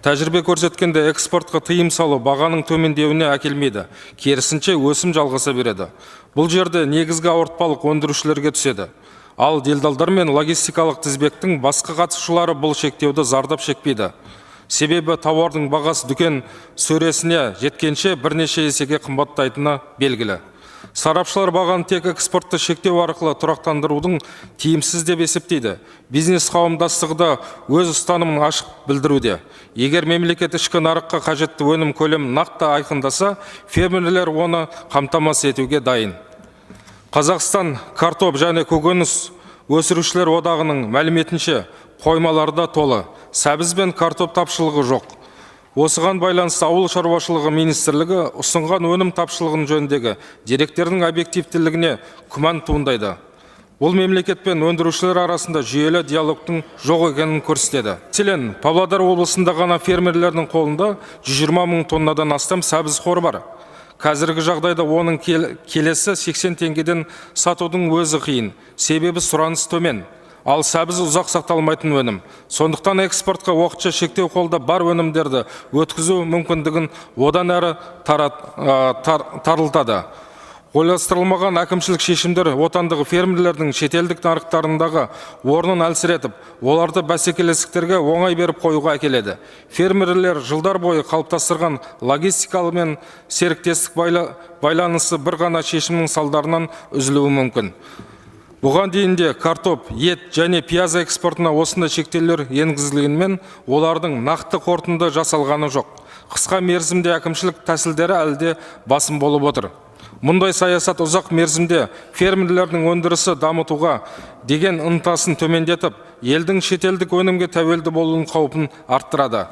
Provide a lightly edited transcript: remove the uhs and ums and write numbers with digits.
Тәжірибе көрсеткенде экспортқа тыйым салу бағаның төмендеуіне әкелмейді, керісінше өсім жалғаса береді. Бұл жерде негізгі ауыртпалық өндірушілерге түседі. Ал делдалдар мен логистикалық тізбектің басқа қатысушылары бұл шектеуді зардап шекпейді. Себебі тауардың бағасы дүкен сөресіне жеткенше бірнеше есеге қымбаттайтыны белгілі. Сарапшылар бағаны тек экспортты шектеу арқылы тұрақтандырудың тиімсіз деп есептейді. Бизнес қауымдастығы да өз ұстанымын ашық білдіруде. Егер мемлекет ішкі нарыққа қажетті өнім көлемін нақты айқындаса, фермерлер оны қамтамасыз етуге дайын. Қазақстан картоп және көкөніс өсірушілер одағының мәліметінше қоймаларда толы, сәбіз бен картоп тапшылығы жоқ. Осыған байланысты ауыл шаруашылығы министрлігі ұсынған өнім тапшылығының жөніндегі деректердің объективтілігіне күмән туындайды. Бұл мемлекет пен өндірушілер арасында жүйелі диалогтың жоқ екенін көрсетеді. Мәселен, Павлодар облысында ғана фермерлердің қолында 120 мың тоннадан астам сәбіз қоры бар. Қазіргі жағдайда оның келесі 80 теңгеден сатудың өзі қиын, себебі сұраныс төмен. Ал сәбіз ұзақ сақталмайтын өнім. Сондықтан экспортқа уақытша шектеу қолда бар өнімдерді өткізу мүмкіндігін одан әрі тарылтады. Ойластырылмаған әкімшілік шешімдер отандығы фермерлердің шетелдік нарықтарындағы орнын әлсіретіп, оларды бәсекелестіктерге оңай беріп қоюға әкеледі. Фермерлер жылдар бойы қалыптастырған логистикалы мен серіктестік байланысы бір ғана шешімнің салдарынан үзілуі мүмкін. Бұған дейінде картоп, ет және пияз экспортына осындай шектеулер енгізілгенмен, олардың нақты қорытынды жасалғаны жоқ. Қысқа мерзімде әкімшілік тәсілдері әлде басым болып отыр. Мұндай саясат ұзақ мерзімде фермерлердің өндірісі дамытуға деген ынтасын төмендетіп, елдің шетелдік өнімге тәуелді болуының қаупін арттырады.